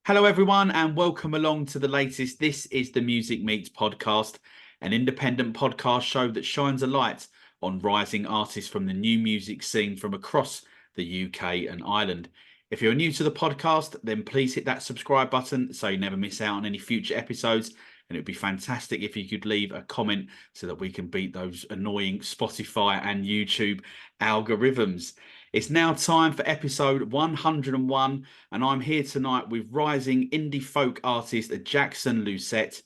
Hello, everyone, and welcome along to the latest This is the Music Meets podcast, an independent podcast show that shines a light on rising artists from the new music scene from across the UK and Ireland. If you're new to the podcast, then please hit that subscribe button so you never miss out on any future episodes. And it would be fantastic if you could leave a comment so that we can beat those annoying Spotify and YouTube algorithms. It's now time for episode 101, and I'm here tonight with rising indie folk artist Jackson Lucitt.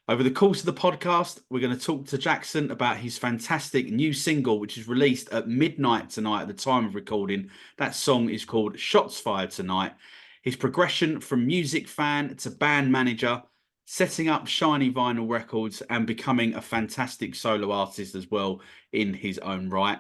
Over the course of the podcast, we're going to talk to Jackson about his fantastic new single, which is released at midnight tonight at the time of recording. That song is called Shots Fired Tonight. His progression from music fan to band manager, setting up Shiny Vinyl Records and becoming a fantastic solo artist as well in his own right.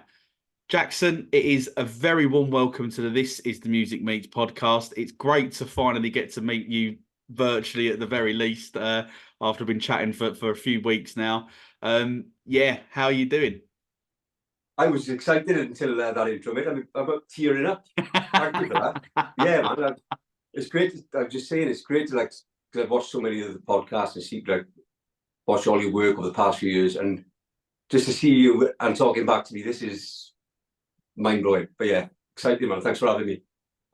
Jackson, it is a very warm welcome to the This is the Music Meets podcast. It's great to finally get to meet you virtually at the very least after I've been chatting for a few weeks now. How are you doing? I was excited until that intro, mate. I'm about tearing up. Thank you for that. Yeah, man. It's great. I'm just saying, it's great to because I've watched so many of the podcasts and see watch all your work over the past few years, and just to see you and talking back to me, this is mind-blowing. But yeah, excited, man. Thanks for having me.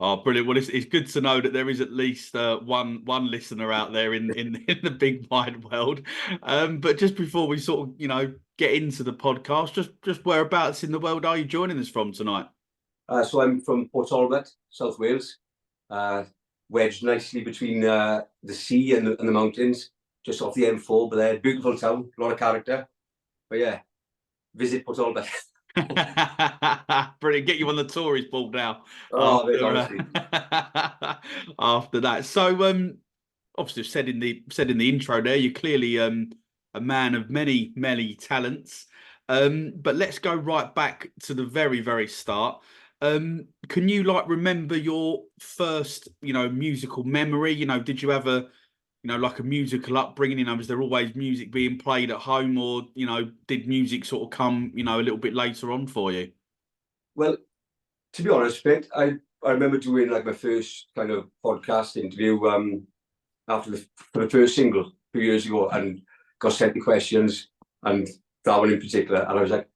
Oh, brilliant. Well, it's good to know that there is at least one listener out there in the big wide world. But just before we sort of, get into the podcast, just whereabouts in the world are you joining us from tonight? So I'm from Port Talbot, South Wales, wedged nicely between the sea and the mountains, just off the M4. But they're a beautiful town, a lot of character. But yeah, visit Port Talbot. Brilliant. Get you on the tourist board now. Oh, honestly. After that. So obviously said in the intro there, you're clearly a man of many talents. But let's go right back to the very, very start. Can you remember your first, musical memory? Did you have a a musical upbringing? Was there always music being played at home, or, did music sort of come, a little bit later on for you? Well, to be honest, mate, I remember doing my first kind of podcast interview for the first single a few years ago, and got sent the questions, and that one in particular, and I was like,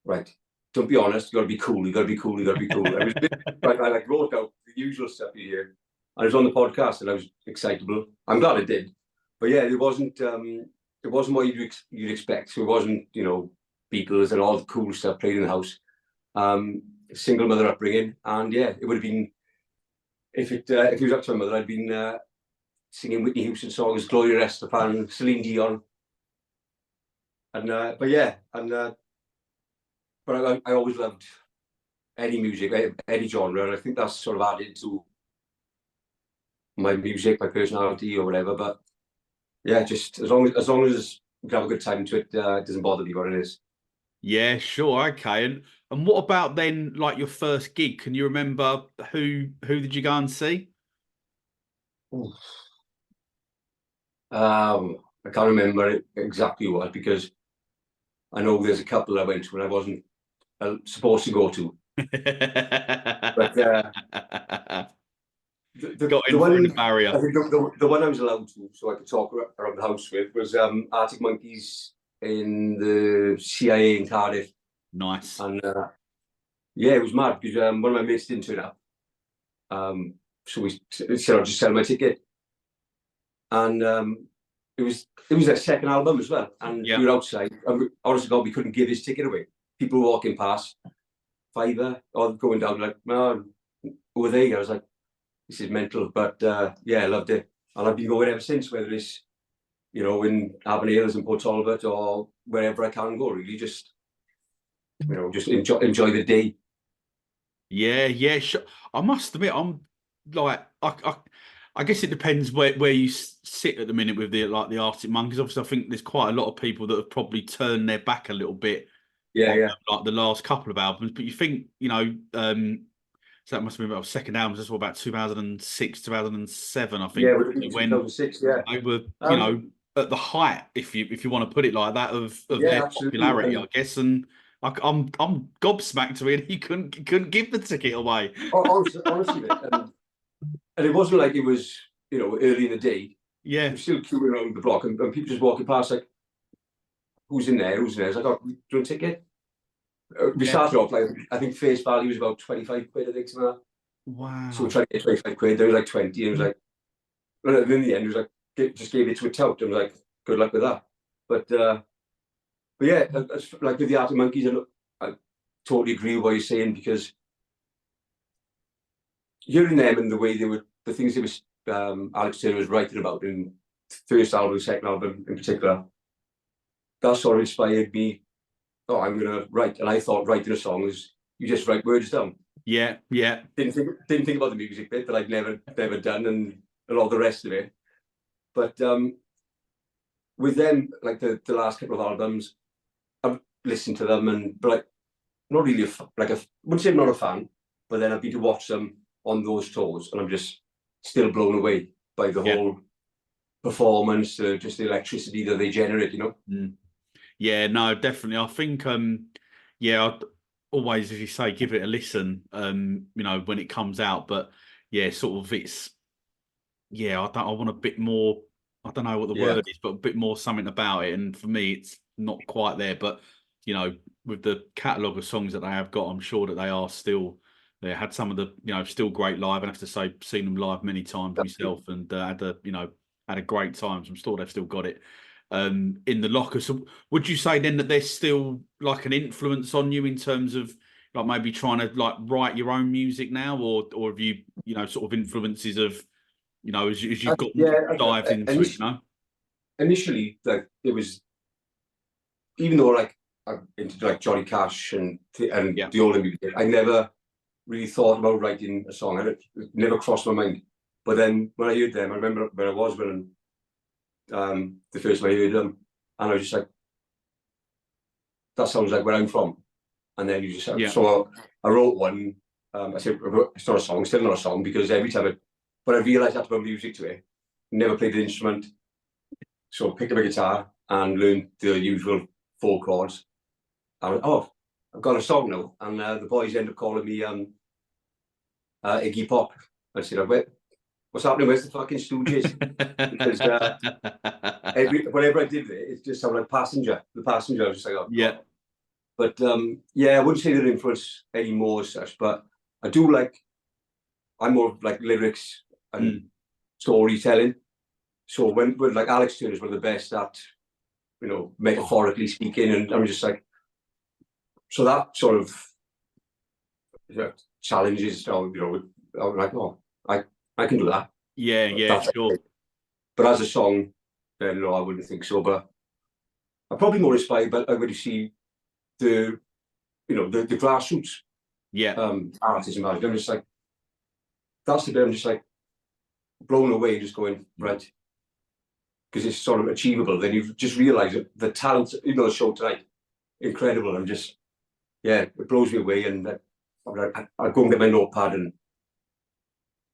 right, don't be honest, you got to be cool, you got to be cool, you got to be cool. I wrote out the usual stuff you hear. I was on the podcast and I was excitable. I'm glad I did, but yeah, it wasn't what you'd expect. So it wasn't Beatles and all the cool stuff played in the house. Single mother upbringing, and yeah, it would have been if it was up to my mother, I'd been singing Whitney Houston songs, Gloria Estefan, Celine Dion, and but I always loved any music, any genre, and I think that's sort of added to my music, my personality, or whatever. But yeah, just as long as we can have a good time to it, it doesn't bother me what it is. Yeah, sure, okay. And what about then, your first gig? Can you remember who did you go and see? I can't remember exactly what, because I know there's a couple I went to and I wasn't supposed to go to. But the one, the barrier. I think the one I was allowed to, so I could talk around the house with, was Arctic Monkeys in the CIA in Cardiff. Nice. And yeah, it was mad because one of my mates didn't turn up. So we said, I'll just sell my ticket. And it was their second album as well. And we were outside. And honestly, God, we couldn't give his ticket away. People were walking past, fiver, or going down no, who are they? I was like, this is mental. But yeah, I loved it. And I've been going ever since, whether it's, in Abernales and Port Talbot or wherever I can go, really, just enjoy the day. Yeah, sure. I must admit, I'm I guess it depends where you sit at the minute with the Arctic Monkeys. Obviously, I think there's quite a lot of people that have probably turned their back a little bit. Yeah. The last couple of albums, but you think, so that must have been about second albums. That's about 2006, 2007, I think. Yeah, when 2006. Yeah, they were, at the height, if you want to put it like that, of their absolutely. popularity, I guess. And I'm gobsmacked to it. He couldn't give the ticket away. Honestly, and it wasn't like it was you know, early in the day, Yeah. you're still queuing around the block, and people just walking past like, who's in there? Who's in there? It's like, oh, do you want a ticket? We Yeah. started off like, I think face value was about 25 quid, I think, something like that. So we Wow. tried to get 25 quid. There was like 20, and it was like, well, in the end, it was like, just gave it to a tout, and was like, good luck with that. But yeah, like with the Arctic Monkeys, I totally agree with what you're saying, because hearing them and the way they were, the things they were, Alex Turner was writing about in first album, second album in particular, that sort of inspired me. Oh, I'm gonna write, and I thought writing a song was you just write words down. Yeah. Yeah. Didn't think about the music bit that I'd never done, and a lot of the rest of it. But with them, like the last couple of albums, I've listened to them, but like, not really I wouldn't say I'm not a fan, but then I've been to watch them on those tours, and I'm just still blown away by the whole performance, just the electricity that they generate, you know. Yeah, no, definitely. I think, yeah, I'd always, as you say, give it a listen, you know, when it comes out. But yeah, sort of, I want a bit more. I don't know what the Yeah, word is, but a bit more something about it. And for me, it's not quite there. But you know, with the catalogue of songs that they have got, I'm sure that they are still. They had some of the, you know, still great live. I have to say, seen them live many times myself, and had a great time. So I'm sure they've still got it in the locker. So would you say then that there's still like an influence on you in terms of like maybe trying to like write your own music now, or have you, you know, sort of influences of, you know, as you've got yeah. dived into it, you know? Initially, like it was, even though like I'm into like Johnny Cash and Yeah. the older music, I never really thought about writing a song. It never crossed my mind. But then when I heard them, I remember where I was when the first time I heard them, and I was just like, that sounds like where I'm from. And then you just so I wrote one. I said it's not a song, still not a song, because every time when I realised I had to put music to it, never played the instrument. So I picked up a guitar and learned the usual 4 chords. I went, oh, I've got a song now. And the boys ended up calling me Iggy Pop. I said, what's happening? Where's the fucking Stooges? Because whenever I did it just sounded like Passenger. The Passenger, I was just like, oh, Yeah. God. But yeah, I wouldn't say they're influence anymore as such, but I do like, I'm more like lyrics and storytelling. So when like Alex Turner is one of the best at, you know, metaphorically speaking, and I'm just like, so that sort of challenges, you know, I'm like, oh, I can do that. Yeah, sure. But as a song, then no, I wouldn't think so. But I'm probably more inspired by when you see the, you know, the grassroots artists and I'm just like, that's the bit I'm just like blown away, just going, right, because it's sort of achievable. Then you just realise the talent, you know, the show tonight, incredible. I'm just, yeah, it blows me away. And I'll go and get my notepad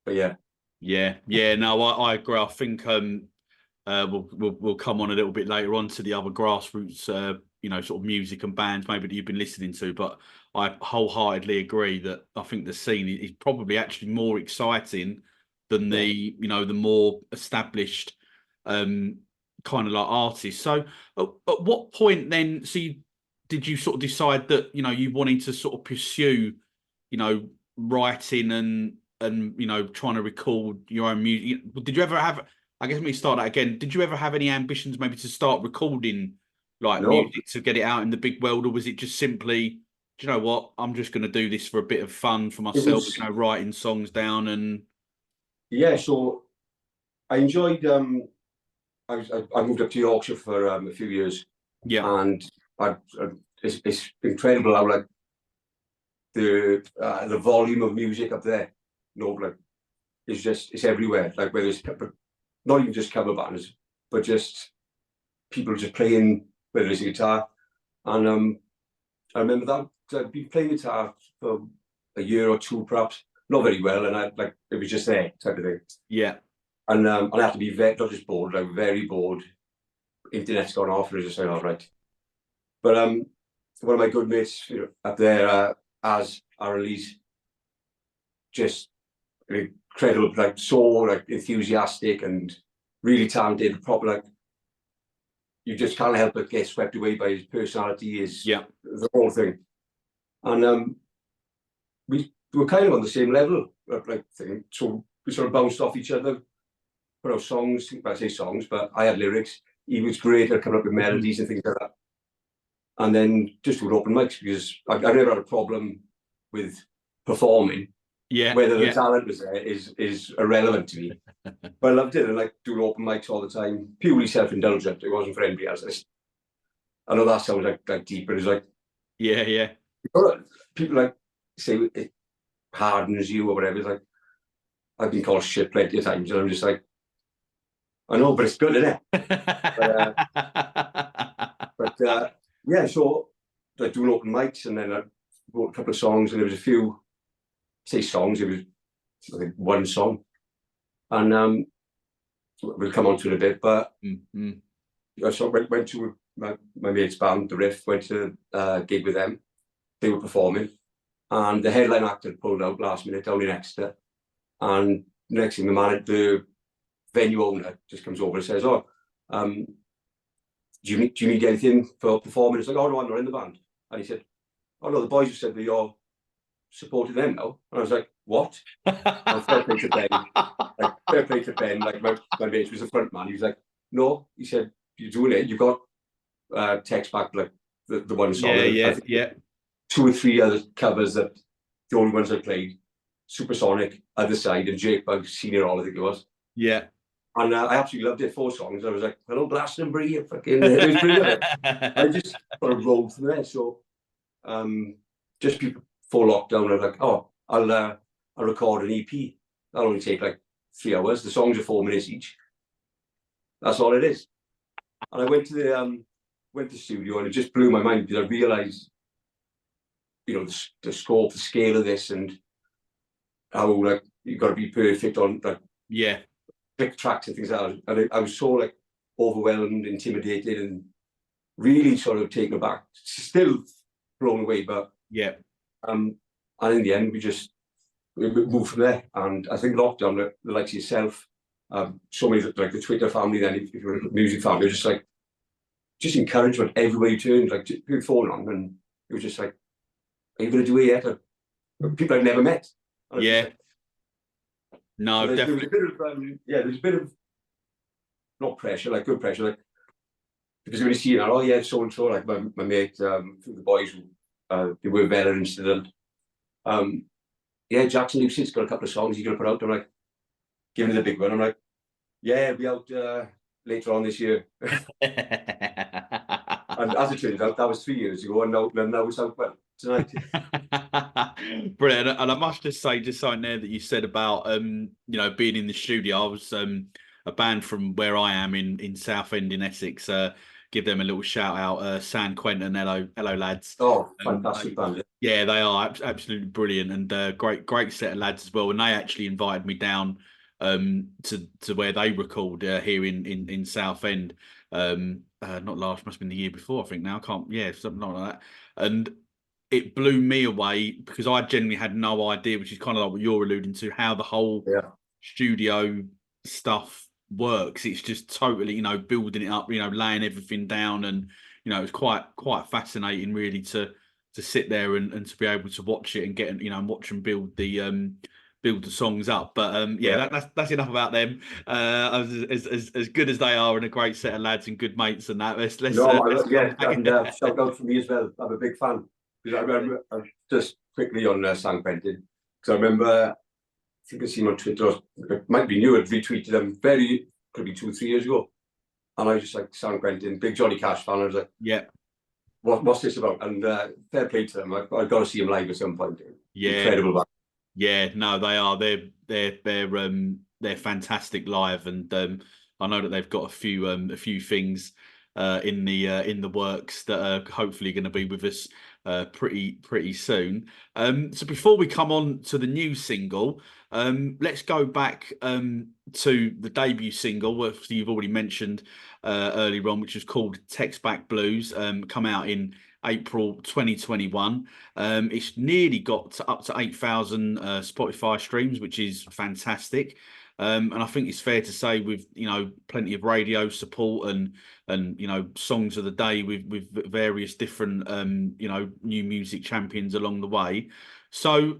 but yeah. Yeah. No, I agree. I think we'll come on a little bit later on to the other grassroots, you know, sort of music and bands maybe that you've been listening to. But I wholeheartedly agree that I think the scene is probably actually more exciting than the, you know, the more established kind of like artists. So at what point then? Did you sort of decide that, you know, you wanted to sort of pursue, you know, writing and you know, trying to record your own music? Did you ever have? I guess let me start that again. Did you ever have any ambitions maybe to start recording like No, music to get it out in the big world, or was it just simply, do you know what, I'm just going to do this for a bit of fun for it myself, was, you know, writing songs down and yeah. So I enjoyed. I moved up to Yorkshire for a few years, yeah, and it's incredible how like the volume of music up there. You know, like it's everywhere. Like whether it's not even just cover bands, but just people just playing, whether it's a guitar. And I remember that 'cause I'd been playing guitar for a year or two, perhaps not very well, and I like it was just there type of thing. yeah, And I have to be very, not just bored, like very bored. Internet's gone off, and I was just like, all right. But one of my good mates, you know, up there, as Aaron Lee's, just incredible, like so like enthusiastic and really talented, proper like you just can't help but get swept away by his personality, the whole thing. And we were kind of on the same level, like thing. So we sort of bounced off each other, put out songs. I say songs, but I had lyrics. He was great at coming up with melodies and things like that. And then just do open mics because I never had a problem with performing. Whether the talent was there is irrelevant to me. But I loved it. I like doing open mics all the time, purely self-indulgent. It wasn't for anybody else. I know that sounds like deep, but it's like people like say it hardens you or whatever. It's like I've been called shit plenty of times, and I'm just like, I know, but it's good, isn't it? but yeah, so like doing open mics, and then I wrote a couple of songs, and there was a few. Say songs, it was I think one song, and we'll come on to it a bit. But so went to my mate's band, The Riff, went to a gig with them. They were performing, and the headline actor pulled out last minute down in Exeter. And next thing, the venue owner just comes over and says, "Oh, do you need anything for performing?" It's like, "Oh no, I'm not in the band." And he said, "Oh no, the boys have said that you're supporting them now." And I was like, "What?" And fair play to Ben, like fair play to Ben, like my mate was the front man. He was like, "No," he said, "You're doing it. You got text back like the one song, yeah, 2 or 3 other covers that the only ones I played, Supersonic, Other Side, and Jake Bug Senior All, I think it was. Yeah. And I absolutely loved it. 4 songs. I was like, "Hello, Glastonbury," you fucking. It was brilliant. I just sort of rolled from there. So, just before lockdown, I was like, "Oh, I'll record an EP. That'll only take like 3 hours. The songs are 4 minutes each. That's all it is." And I went to the studio, and it just blew my mind because I realised, the scope, the scale of this, and how like you've got to be perfect on like click tracks and things like that. And I was so like overwhelmed, intimidated, and really sort of taken aback. Still blown away, but and in the end, we moved from there. And I think lockdown, the likes of yourself, so many like the Twitter family, then if you're a music family, just like encouragement everywhere you turned, like put your phone on, and it was just like, "Are you going to do it yet?" Or, people I've never met. Like, no, so definitely. There's a bit of not pressure, like good pressure, like because when you see that, "Oh yeah, so and so," like my mate, the boys, they were better incident. Jackson Lucitt's got a couple of songs he's going to put out. I'm like, giving it the big one. I'm like, "Yeah, it'll be out later on this year." And as it turns out, that was 3 years ago, and now it's out tonight. Brilliant. And I must just say, just something there that you said about being in the studio. I was a band from where I am in Southend in Essex. Give them a little shout out. San Quentin, hello lads. Oh, fantastic band. Yeah, they are absolutely brilliant, and great set of lads as well. And they actually invited me down to where they record here in Southend. Not last, must have been the year before, I think. Now I can't, something like that. And it blew me away because I genuinely had no idea, which is kind of like what you're alluding to, how the whole studio stuff works. It's just totally, building it up, laying everything down, and it's quite fascinating really to sit there and to be able to watch it and get and watch them build the songs up. But that's enough about them. As good as they are, and a great set of lads and good mates, and that. Let's shout out for me as well. I'm a big fan, because I remember just quickly on San Quentin, because I remember, I think I seen on Twitter, it might be new, I'd retweeted them could be 2 or 3 years ago, and I was just like, San Quentin, big Johnny Cash fan. I was like, what's this about? And fair play to them. I've got to see them live at some point. Incredible band. Yeah, no, they are. They're fantastic live, and I know that they've got a few things in the works that are hopefully going to be with us pretty soon. So before we come on to the new single, let's go back to the debut single, which you've already mentioned earlier on, which is called Text Back Blues. Come out in April 2021. It's nearly got up to 8,000 Spotify streams, which is fantastic. And I think it's fair to say, with plenty of radio support and songs of the day with various different new music champions along the way. So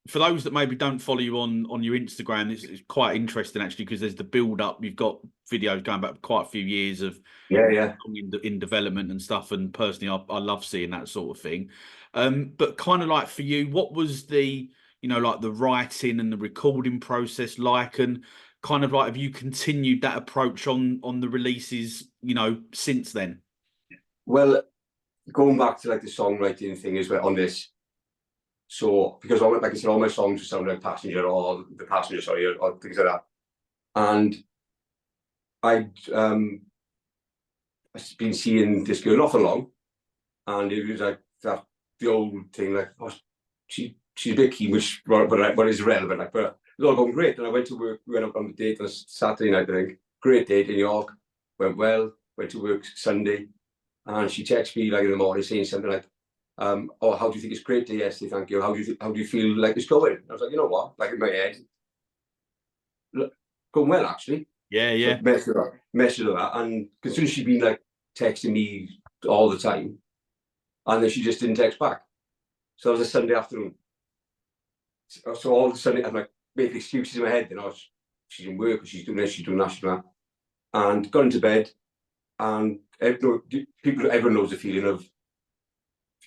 for those that maybe don't follow you on your Instagram, it's quite interesting actually, because there's the build up. You've got videos going back quite a few years of in development and stuff. And personally, I love seeing that sort of thing. But kind of like for you, what was the like the writing and the recording process like, and kind of like, have you continued that approach on the releases since then? Well, going back to like the songwriting thing as well on this. So because like I said, all my songs sound like Passenger or The Passenger, sorry, or things like that. And I've been seeing this girl not for long, and it was like that the old thing, like, oh, she's a bit keen, which but is irrelevant, like, but it was all going great. And I went to work, we went out on the date on a Saturday night, I think. Great date in York, went well, went to work Sunday, and she texted me like in the morning saying something like, oh, how do you think it's great day yesterday? Thank you. How do you feel like it's going? I was like, you know what? Like in my head, look, going well actually. Yeah. So message with that, and considering she'd been like texting me all the time, and then she just didn't text back. So it was a Sunday afternoon. So all of a sudden, I'm like making excuses in my head. She's in work, or she's doing this, she's doing that, she's doing that, and got into bed. And everyone knows the feeling of,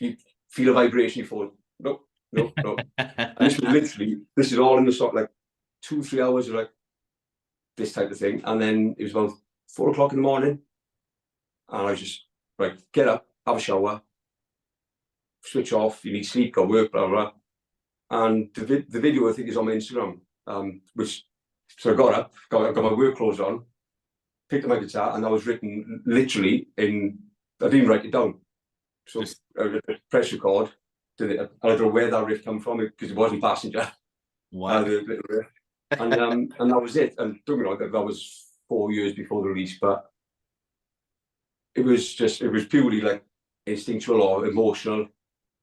you feel a vibration, you fall, no. And this was literally, this is all in the sort, like 2-3 hours of like this type of thing. And then it was about 4 o'clock in the morning, and I was just like, get up, have a shower, switch off, you need sleep, go work, blah blah. And the video, I think, is on my Instagram. So I got up, got my work clothes on, picked up my guitar, and that was written literally in, I didn't write it down. So I press record, I don't know where that riff came from, because it wasn't Passenger. Wow. And that was it. And don't get me wrong, that was 4 years before the release, but it was purely like instinctual or emotional.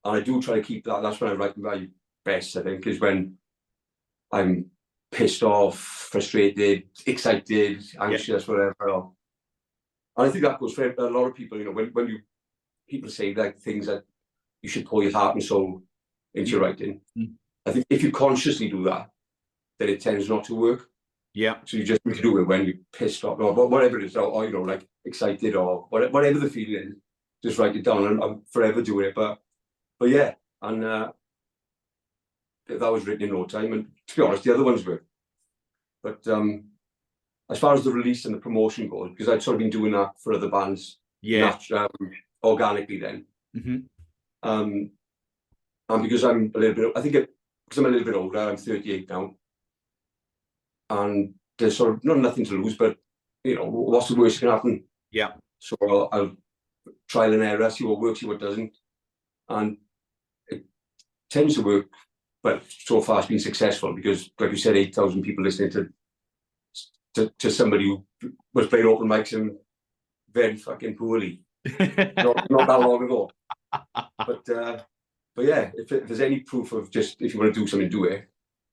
And I do try to keep that. That's when I write my best, I think, is when I'm pissed off, frustrated, excited, anxious, whatever. And I think that goes for a lot of people. When people say like things that you should pour your heart and soul into your writing. I think if you consciously do that, then it tends not to work. Yeah. So you just need to do it when you're pissed off or whatever it is, or like excited or whatever the feeling is. Just write it down, and I'm forever doing it. But yeah, and that was written in no time. And to be honest, the other ones were. But as far as the release and the promotion goes, because I'd sort of been doing that for other bands, organically then. And because I'm a little bit, because I'm a little bit older, I'm 38 now, and there's sort of nothing to lose, but what's the worst that can happen? Yeah. So I'll trial and error, see what works, see what doesn't, and it tends to work. But so far, it's been successful because, like you said, 8,000 people listening to somebody who was playing open mics and very fucking poorly, not that long ago. But yeah, if there's any proof of just, if you want to do something, do it.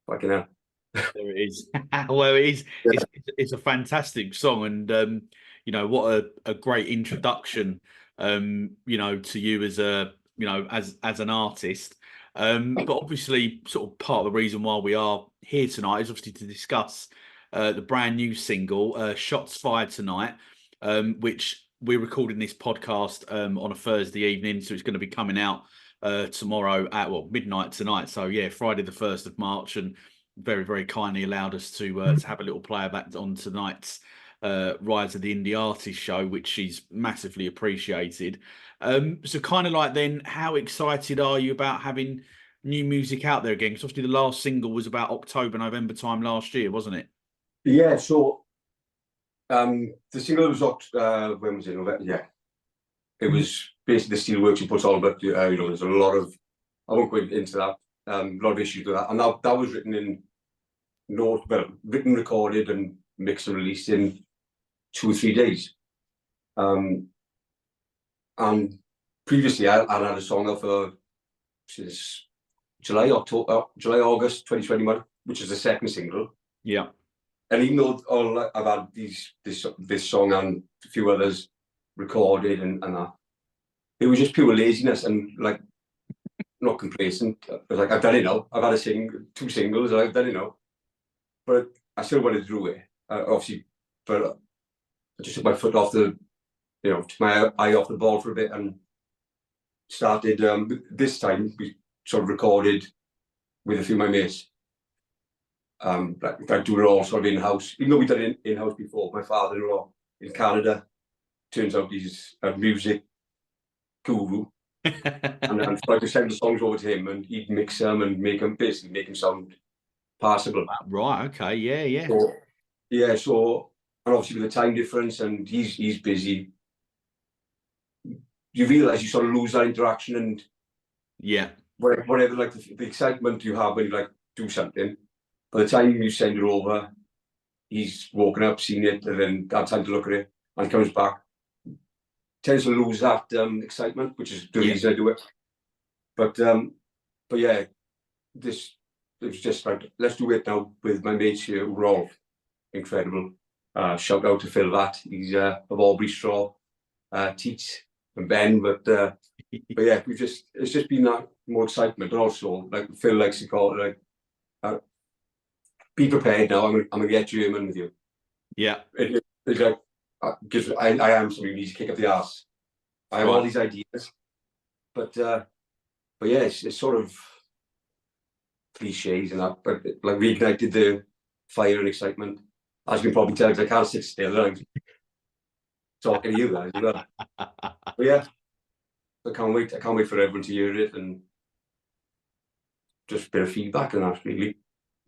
Fucking hell. There it is. Well, it is. Yeah. It's a fantastic song, and what a great introduction, to you as as an artist. But obviously, sort of part of the reason why we are here tonight is obviously to discuss the brand new single, "Shots Fired Tonight," which we're recording this podcast on a Thursday evening, so it's going to be coming out tomorrow at midnight tonight. So yeah, Friday the 1st of March, and very, very kindly allowed us to have a little player back on tonight's Rise of the Indie Artist show, which she's massively appreciated. So kind of like, then, how excited are you about having new music out there again? Because obviously the last single was about October, November time last year, wasn't it? Yeah, so the single was when was it? November? Yeah. It was basically the Steelworks you put on, but there's a lot of, I won't go into that, a lot of issues with that. And that was written recorded and mixed and released in 2 or 3 days. And previously I had a song out for since July, August 2021, which is the second single. Yeah. And even though I've had this song and a few others recorded and that, it was just pure laziness and like not complacent. Like I've done it now. I've had two singles. I've done it now, but I still wanted to do it. Obviously, but I just took my foot off took my eye off the ball for a bit and started. This time we sort of recorded with a few of my mates. Like do it all sort of in-house, even though we've done it in-house before. My father-in-law in Canada turns out he's a music guru, and so I just send the songs over to him, and he'd mix them and basically make them sound passable. Right. Okay. Yeah. Yeah. So, yeah. So, and obviously with the time difference, and he's busy, you realise you sort of lose that interaction and Yeah. whatever like the excitement you have when you like do something. By the time you send it over, he's woken up, seen it, and then had time to look at it, and comes back. Tends to lose that excitement, which is the reason I do it. But yeah, it was just like, let's do it now with my mates here who are all incredible. Shout out to Phil Vatt, he's of Aubrey Straw, Teats and Ben, but yeah, it's just been that more excitement, and also like Phil likes to call it like, be prepared now. I'm gonna get German with you. Yeah. It's like because I am somebody who needs to kick up the arse. I have all these ideas, but yeah, it's sort of cliches and that, but like reignited the fire and excitement. As you can probably tell, because I can't sit still. I'm talking to you guys as well. But yeah, I can't wait. I can't wait for everyone to hear it and just a bit of feedback on that, really.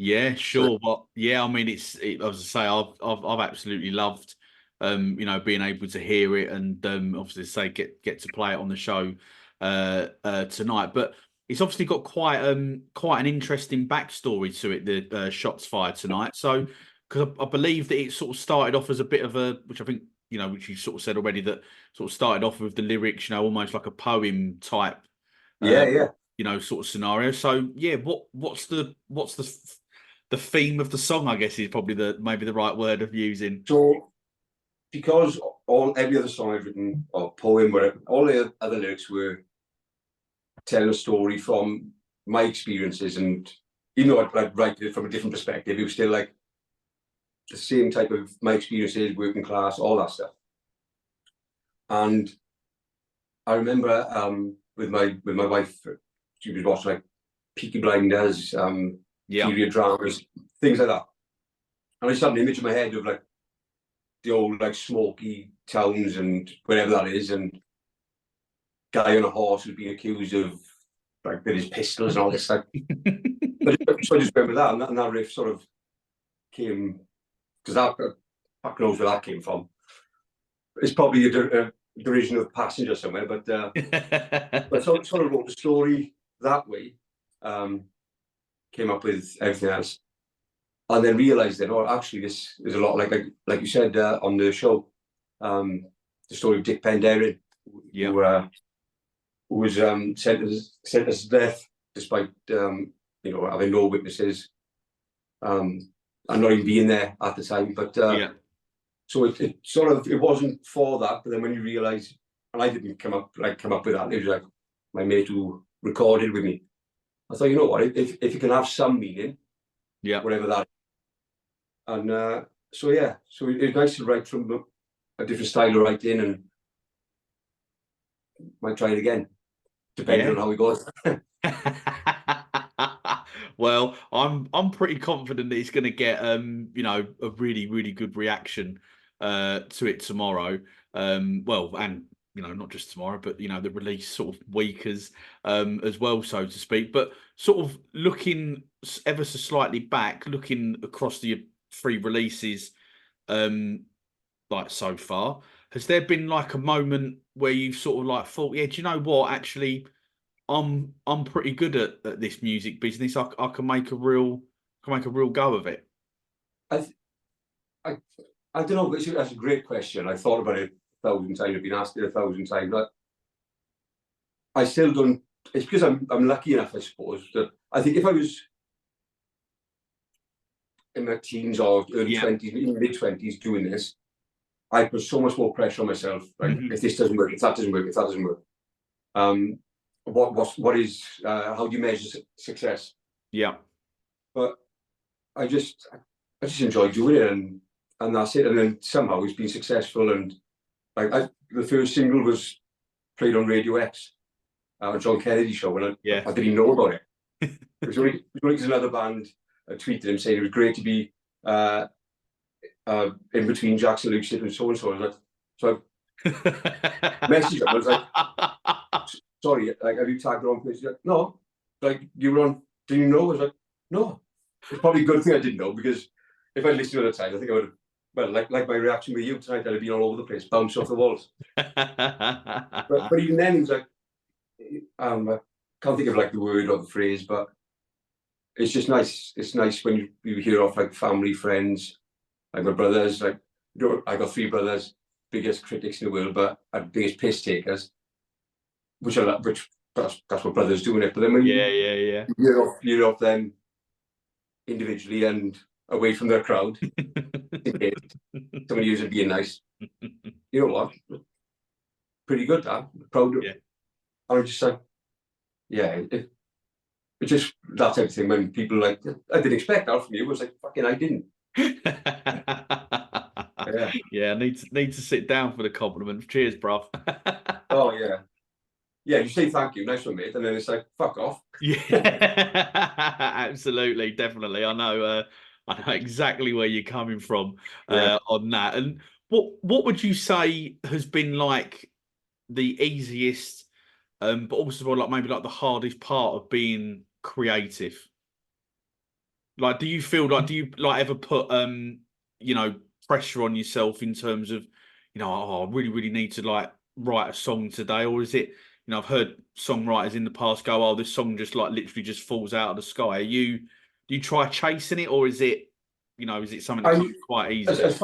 Yeah, sure. But yeah, I mean, as I say, I've absolutely loved, being able to hear it and obviously say get to play it on the show tonight. But it's obviously got quite an interesting backstory to it. The shots fired tonight. So because I believe that it sort of started off as a bit of which I think which you sort of said already, that sort of started off with the lyrics, almost like a poem type. Yeah. Sort of scenario. So yeah, what's the theme of the song, I guess, is probably maybe the right word of using. So because every other song I've written or poem, whatever, all the other lyrics were telling a story from my experiences, and even though I'd write it from a different perspective, it was still like the same type of my experiences, working class, all that stuff. And I remember with my wife, she was watching like Peaky Blinders, period dramas, things like that. And I just had an image in my head of like the old like smoky towns and wherever that is, and guy on a horse who's being accused of like with his pistols and all this stuff. So I just remember that, and that riff sort of came because that knows where that came from. It's probably a derision of Passenger somewhere, but but sort of wrote the story that way. Came up with everything else, and then realised that actually this is a lot like you said on the show, the story of Dick Penderyn, who was sentenced to death despite having no witnesses, and not even being there at the time. But so it sort of, it wasn't for that. But then when you realise, and I didn't come up with that, it was like my mate who recorded with me. I thought, you know what, if it can have some meaning, whatever that is. And so it's nice to write from a different style of writing, and might try it again, depending on how it goes. Well, I'm pretty confident that it's going to get a really really good reaction to it tomorrow. Well, and not just tomorrow, but the release sort of week as well, so to speak. But sort of looking ever so slightly back, looking across the 3 releases, like so far, has there been like a moment where you've sort of like thought, yeah, do you know what, actually, I'm pretty good at this music business. I can make a real go of it. I don't know, but that's a great question. I thought about it 1,000 times. I've been asked it 1,000 times. I still don't. It's because I'm lucky enough, I suppose, that I think if I was in my teens or early Yeah. 20s, even mid 20s doing this, I put so much more pressure on myself. Like if this doesn't work, if that doesn't work, if that doesn't work. What is how do you measure success? Yeah. But I just enjoy doing it, and that's it. And then somehow it's been successful. And like the first single was played on Radio X, on John Kennedy's show, and Yeah. I didn't even know about it. It was only because another band tweeted him saying it was great to be in between Jackson, Lucitt, and so and so. So I messaged him. I was like, sorry, like, have you tagged the wrong place? He's like, no, like you were on. Didn't you know? I was like, no. It's probably a good thing I didn't know, because if I listened at the time, I think I would have. Well, like my reaction with you tonight, I'd have been all over the place, bounced off the walls. But even then, he was like, I can't think of like the word or the phrase, but it's just nice. It's nice when you hear off like family, friends, like my brothers. Like, I got 3 brothers, biggest critics in the world, but biggest piss takers, which that's what brothers do in it. But then when yeah. you hear off them individually and away from their crowd, somebody who's being nice, you know what? Pretty good, that. Proud of. Yeah. I'm just like, yeah, it just that type of thing. When people like, I didn't expect that from you. It was like, fucking, I didn't. Yeah. Yeah, I need to sit down for the compliment. Cheers, bruv. Oh yeah. Yeah, you say thank you, nice one, mate, and then it's like, fuck off. Yeah, absolutely, definitely. I know exactly where you're coming from on that. And what would you say has been like the easiest, but also like maybe like the hardest part of being creative? Like, do you feel like, do you like ever put you know, pressure on yourself in terms of, you know, oh, I really, really need to like write a song today? Or is it, you know, I've heard songwriters in the past go, oh, this song just like literally just falls out of the sky. Do you try chasing it, or is it, you know, is it something that comes quite easily? As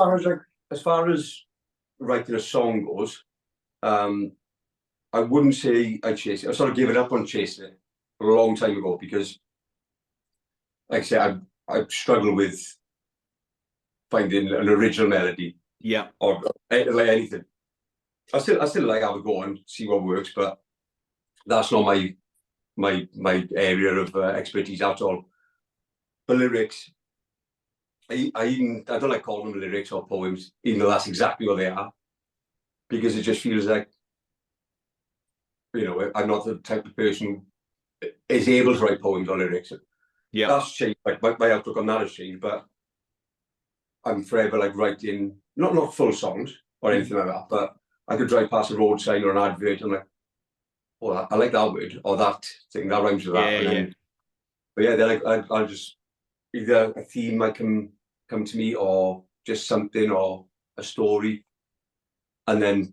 far as writing a song goes, I wouldn't say I chase it. I sort of gave it up on chasing it a long time ago, because, like I said, I struggle with finding an original melody Yeah. or like anything. I still like have a go and see what works, but that's not my area of expertise at all. But lyrics, I don't like calling them lyrics or poems, even though that's exactly what they are, because it just feels like, you know, I'm not the type of person who is able to write poems or lyrics. Yeah. That's changed. Like my outlook on that has changed, but I'm forever like writing not full songs or anything like that, but I could drive past a road sign or an advert and I'm like, oh, I like that word or that thing that rhymes with that, Yeah, and then yeah. but yeah, then I'll just either a theme might come to me, or just something, or a story, and then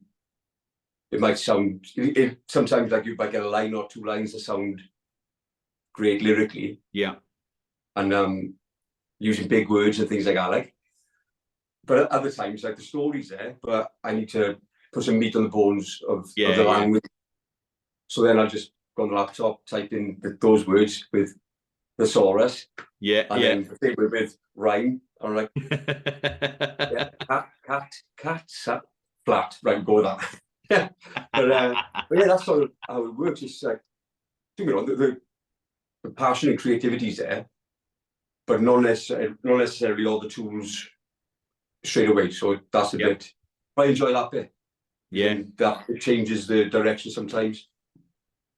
it might sound. Sometimes like you might get a line or 2 lines that sound great lyrically, Yeah. and using big words and things like that. Like, but at other times, like the story's there, but I need to put some meat on the bones of the language. So then I'll just go on the laptop, type in those words with thesaurus, Yeah. and then the thing with rhyme. I'm like, yeah, cat, sat, flat, right, go with that. Yeah, but yeah, that's sort of how it works. It's like, you know, the passion and creativity is there, but not necessarily all the tools straight away. So that's a bit. I enjoy that bit. Yeah. That it changes the direction sometimes.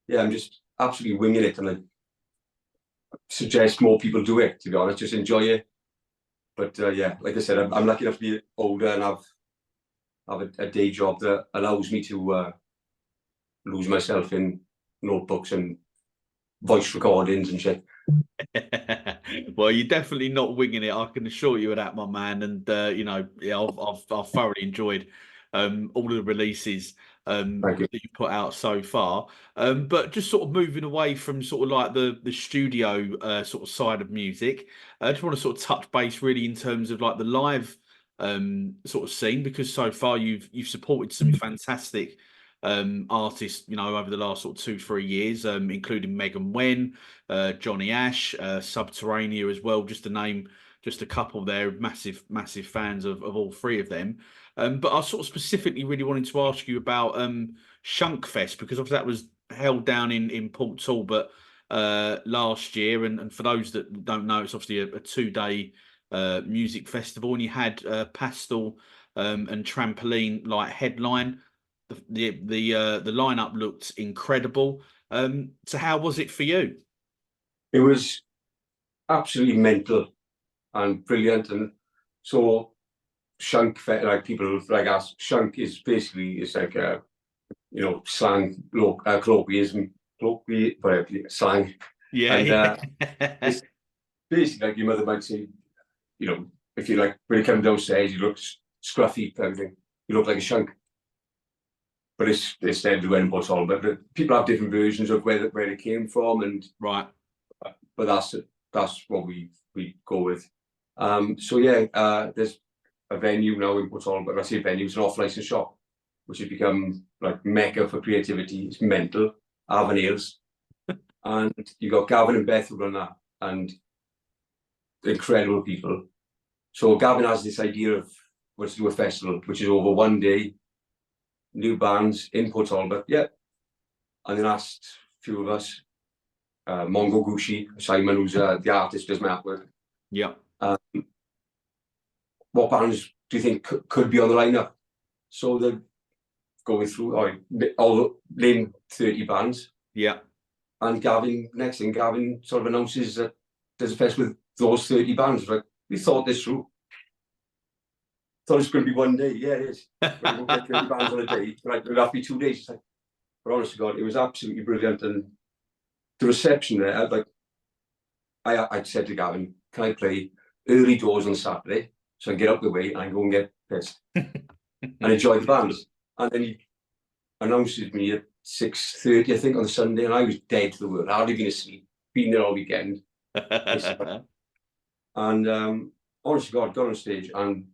Yeah, I'm just absolutely winging it, and I suggest more people do it. To be honest, just enjoy it. But yeah, like I said, I'm lucky enough to be older and have a day job that allows me to lose myself in notebooks and voice recordings and shit. Well, you're definitely not winging it. I can assure you of that, my man. And you know, yeah, I've thoroughly enjoyed all of the releases Thank you. that you put out so far. But just sort of moving away from sort of like the studio sort of side of music, I just want to sort of touch base really in terms of like the live sort of scene, because so far you've supported some fantastic artists, over the last sort of 2-3 years, including Megan Wen, Johnny Ash, Subterranea as well, just to name just a couple there. Massive, massive fans of all three of them. But I sort of specifically really wanted to ask you about Shunk Fest, because obviously that was held down in Port Talbot last year. And for those that don't know, it's obviously a 2-day music festival, and you had Pastel and Trampoline like headline. The lineup looked incredible. So how was it for you? It was absolutely mental and brilliant. And so Shunk, like people like us, Shunk is basically, it's like a, slang, colloquialism, whatever, slang. Yeah, And yeah. it's basically like your mother might say, if you like, when you come downstairs, you look scruffy, everything. You look like a shunk. But it's everywhere in Port Talbot. But people have different versions of where it came from, and Right. But that's what we go with. So yeah, there's a venue now in Port Talbot. I say venue, it's an off-license shop, which has become like mecca for creativity. It's mental. Avenales, and you got Gavin and Beth who run that, and incredible people. So Gavin has this idea of what's to do a festival, which is over one day, new bands in Port Talbot. Yeah, and then asked a few of us, Mongo Gucci, Simon, who's the artist, does my artwork. Yeah. What bands do you think could be on the lineup? So they're going through, all name 30 bands. Yeah. And next thing, Gavin sort of announces that there's a fest with those 30 bands. Like, we thought this through. Thought it's going to be one day. Yeah, it is. We're going to get 30 bands on a day. Like, it'll have to be 2 days. It's like, but honest to God, it was absolutely brilliant. And the reception there, like, I said to Gavin, can I play early doors on Saturday so I can get out of the way and I go and get pissed and enjoy the bands? And then he announces me at 6:30, I think, on the Sunday, and I was dead to the world. I'd hardly been asleep, been there all weekend. And honest to God, got on stage, and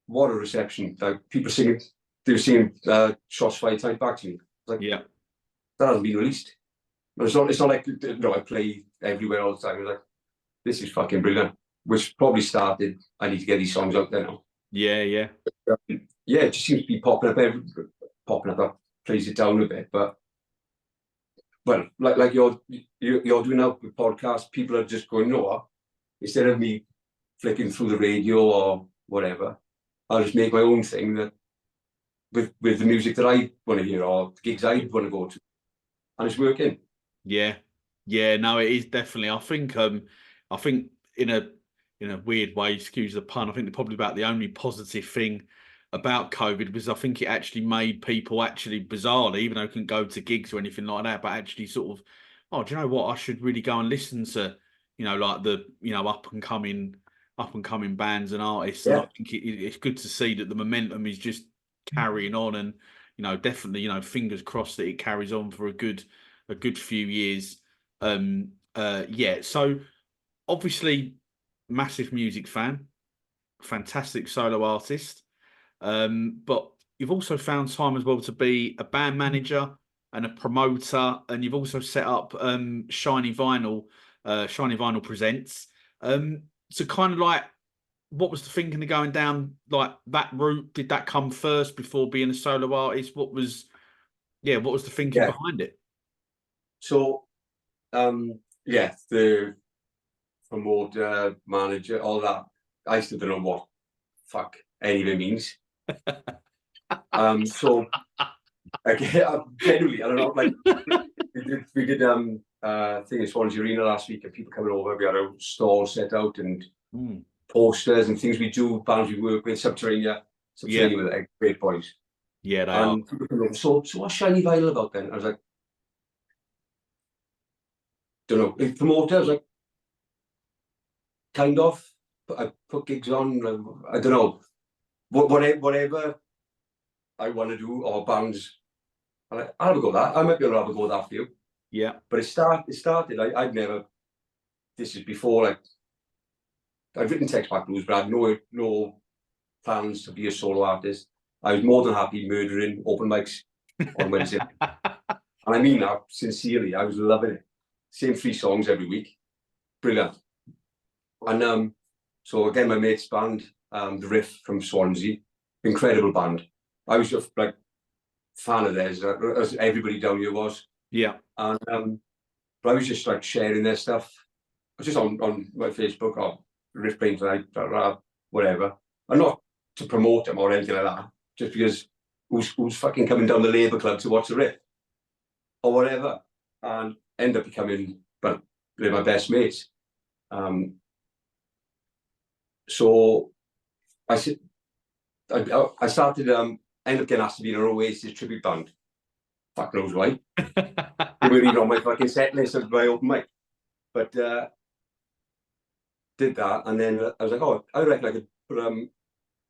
what a reception. Like, people singing, they were singing Shots Fired Tight back to me. Like, Yeah. that hasn't been released. But it's not like, I play everywhere all the time. It's like, this is fucking brilliant. Which probably started, I need to get these songs out there now. Yeah, yeah. Yeah, it just seems to be popping up. That plays it down a bit. But well, like you're doing now with podcasts, people are just going, no, instead of me flicking through the radio or whatever, I'll just make my own thing that with the music that I want to hear or the gigs I want to go to, and it's working. Yeah, yeah. No, it is definitely. I think in a weird way, excuse the pun, I think probably about the only positive thing about COVID was I think it actually made people actually bizarrely, even though I couldn't go to gigs or anything like that, but actually sort of, oh, do you know what? I should really go and listen to, like the up and coming bands and artists. And I think it's good to see that the momentum is just carrying on, and definitely, fingers crossed that it carries on for a good few years. Yeah. So obviously, massive music fan, fantastic solo artist. But you've also found time as well to be a band manager and a promoter, and you've also set up Shiny Vinyl Presents. So kind of like, what was the thinking of going down like that route? Did that come first before being a solo artist? What was the thinking behind it? So the promoter, manager, all that, I still don't know what fuck any of it means. So again, generally, I don't know. Like, we did thing in Swansea Arena last week, and people coming over. We had a stall set out and posters and things we do. Bands we work with, Subterranea with great boys. Yeah, they are. People come over, so what's Shiny Vinyl about then? I was like, don't know. If promoter, I was like, kind of. I put gigs on. I don't know. Whatever I want to do, or bands, I'll have a go at that. I might be able to have a go at that for you. Yeah. But it started. I'd never. This is before, like, I've written Text Back Blues, but I had no plans to be a solo artist. I was more than happy murdering open mics on Wednesday. And I mean that sincerely. I was loving it. Same 3 songs every week. Brilliant. And so again, my mate's band, the Riff from Swansea, incredible band. I was just like fan of theirs, as everybody down here was. Yeah. And but I was just like sharing their stuff. I was just on my Facebook, or Riff playing tonight, blah, blah, whatever. And not to promote them or anything like that, just because who's fucking coming down the Labour Club to watch the Riff or whatever, and end up becoming, well, they're my best mates. So I started, ended up getting asked to be in an Oasis tribute band. Fuck knows why. They weren't even on my fucking set list of my open mic. But did that, and then I was like, oh, I reckon I could put,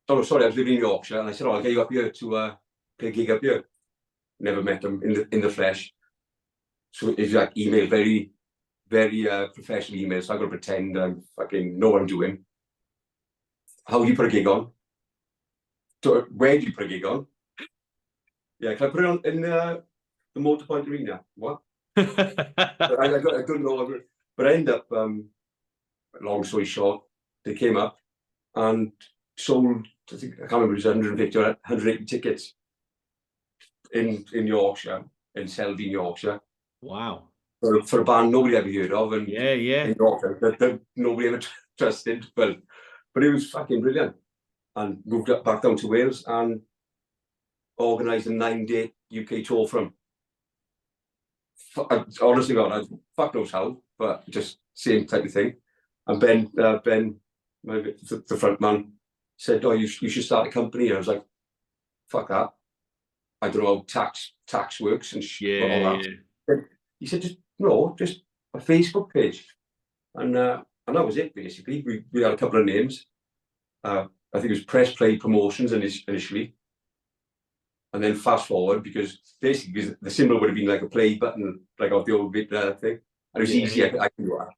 oh, sorry, I was living in Yorkshire, and I said, oh, I'll get you up here to play a gig up here. Never met them in the flesh. So it's like email, very, very professional email. So I've got to pretend I fucking know what I'm doing. How do you put a gig on? So where do you put a gig on? Yeah, can I put it on in the Motorpoint Arena? What? I don't know. But I ended up, long story short, they came up and sold, I can't remember, it was 150 or 180 tickets in Yorkshire, in Selby, Yorkshire. Wow. For a band nobody ever heard of, and yeah, in Yorkshire that nobody ever trusted. But it was fucking brilliant. And moved up back down to Wales and organised a 9-day UK tour from. Honestly, God, fuck knows how, but just same type of thing. And Ben, the front man, said, "Oh, you should start a company." And I was like, "Fuck that! I don't know how tax works and all that." Yeah. He said, "Just a Facebook page," and that was it basically. We had a couple of names. I think it was Press Play Promotions initially, and then fast forward, because basically the symbol would have been like a play button, like off the old bit thing, and it was easy. I could do that.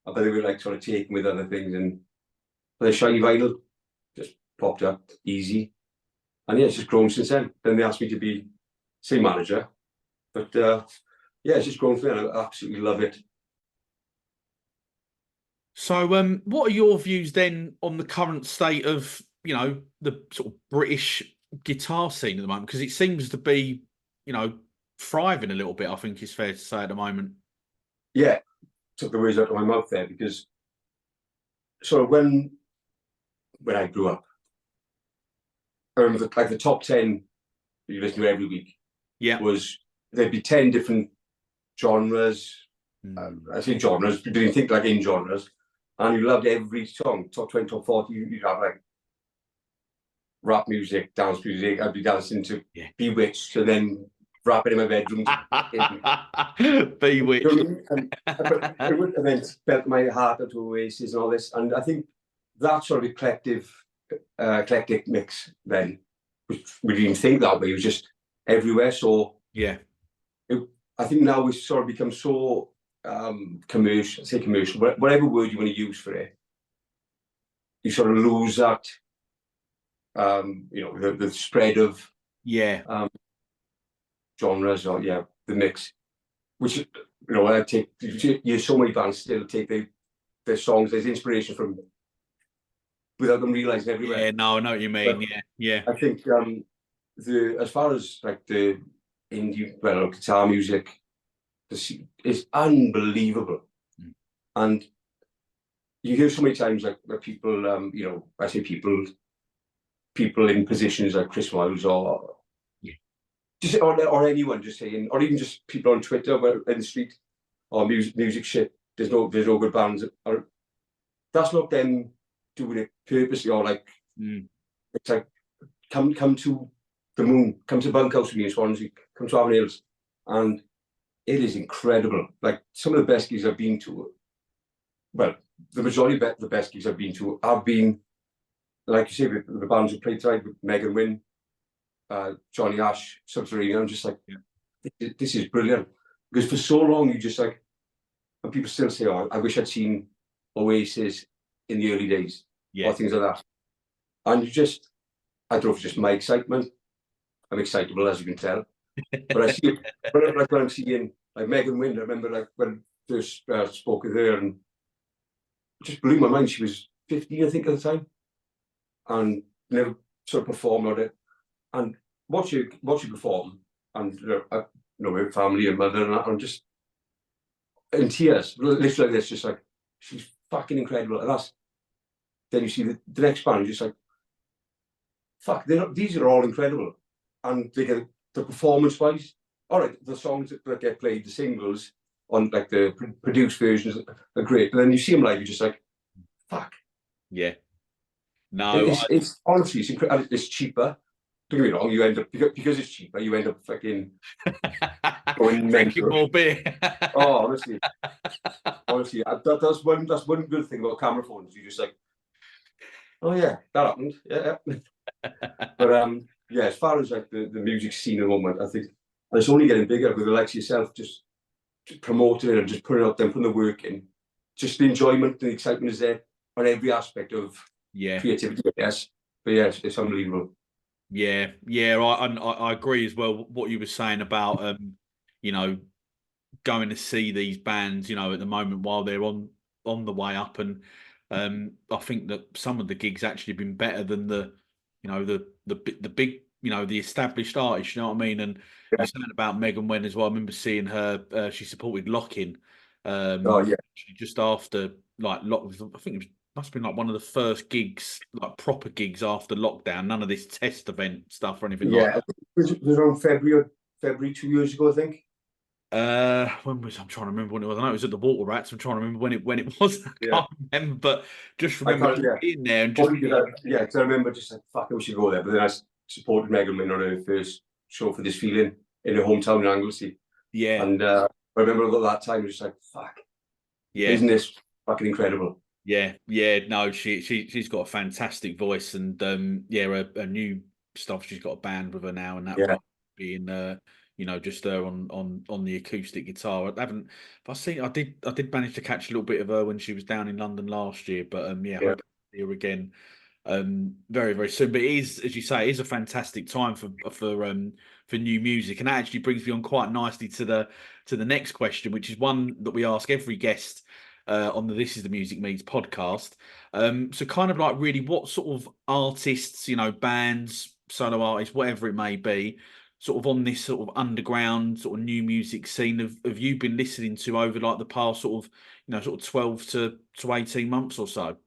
But they were like sort of taken with other things, and the shiny vinyl just popped up easy, and yeah, it's just grown since then. Then they asked me to be same manager, but yeah, it's just grown from there. I absolutely love it. So, what are your views then on the current state of, the sort of British guitar scene at the moment? Because it seems to be, thriving a little bit, I think it's fair to say at the moment. Yeah, took the words out of my mouth there, because so when I grew up, I remember like the top 10 that you listen to every week. Yeah. Was there'd be 10 different genres. I say genres, people didn't think like in genres. And you loved every song, top 20, top 40. You'd have like rap music, dance music. I'd be dancing to Bewitched, and then rapping in my bedroom. Bewitched. You know, and then felt my heart out to Oasis and all this. And I think that sort of eclectic mix then, which we didn't think that way, it was just everywhere. So yeah, I think now we've sort of become so commercial, whatever word you want to use for it, you sort of lose that, the spread of genres, or the mix, which, I take, so many bands still take their songs, there's inspiration from, without them realising everywhere. Yeah, no, I know what you mean. But yeah. I think as far as like the indie, guitar music, is unbelievable. And you hear so many times like where people, I say people in positions like Chris Miles or just or anyone just saying, or even just people on Twitter in the street, or music shit. There's no good bands. Or that's not them doing it purposely, or like it's like come to the moon, come to Bunkhouse with me in Swansea, come to Avon Hills, and it is incredible. Like some of the best gigs I've been to, well, the majority of the best gigs I've been to have been, like you say, with the bands who played tonight, with Megan Wynn, Johnny Ash, Subterranean. I'm just like, this is brilliant. Because for so long, you just like, and people still say, "Oh, I wish I'd seen Oasis in the early days," or things like that. And I don't know if it's just my excitement. I'm excitable, as you can tell. But I see, when I'm seeing like Megan Wynn, I remember like when I first spoke with her, and it just blew my mind. She was 15, I think, at the time, and never sort of performed on it. And watch you perform, and her family and mother, and I'm just in tears, literally like this, just like, she's fucking incredible. And then you see the next band, you're just like, fuck, these are all incredible. And they get the performance wise, all right, the songs that get played, the singles on like the produced versions are great. But then you see them live, you're just like, fuck. Yeah. No, it's honestly, it's incredible. It's cheaper. Don't get me wrong, you end up, because it's cheaper, you end up fucking going drinking mental. more beer. Oh, honestly, that's one good thing about camera phones. You just like, oh yeah, that happened. Yeah. But yeah, as far as like the music scene at the moment, I think it's only getting bigger with the likes of yourself, just promoting it and just putting out there, putting the work in. Just the enjoyment and the excitement is there on every aspect of creativity, I guess. But yeah, it's unbelievable. Yeah, I agree as well. What you were saying about you know, going to see these bands, at the moment while they're on the way up, and I think that some of the gigs actually been better than the big, the established artists. You know what I mean? And Yeah. you're saying about Megan Wen as well. I remember seeing her. She supported Lockin. Oh yeah, Just after like lock. I think it must have been like one of the first gigs, like proper gigs after lockdown. None of this test event stuff or anything like yeah. It was around February 2 years ago, I think. When was I'm trying to remember when it was. I know it was at the Water Rats. I'm trying to remember when it was. I Yeah, can't remember, but just I remember can't. Yeah, being there and just probably because I remember just like, fuck, we should go there. But then I supported Megan Wynn on her first show for This Feeling in her hometown in Anglesey, yeah, and I remember at that time, just like, fuck, yeah, isn't this fucking incredible? yeah. No, she's got a fantastic voice, and yeah, her new stuff. She's got a band with her now, and that Yeah, right being just her on the acoustic guitar. I haven't. But I did manage to catch a little bit of her when she was down in London last year. But yeah, yeah. hope to see her again very, very soon. But it is, as you say, it is a fantastic time for new music, and that actually brings me on quite nicely to the next question, which is one that we ask every guest on the This Is the Music Meets podcast. So kind of like really, what sort of artists, bands, solo artists, whatever it may be, sort of on this sort of underground sort of new music scene, have you been listening to over like the past sort of 12 to 18 months or so?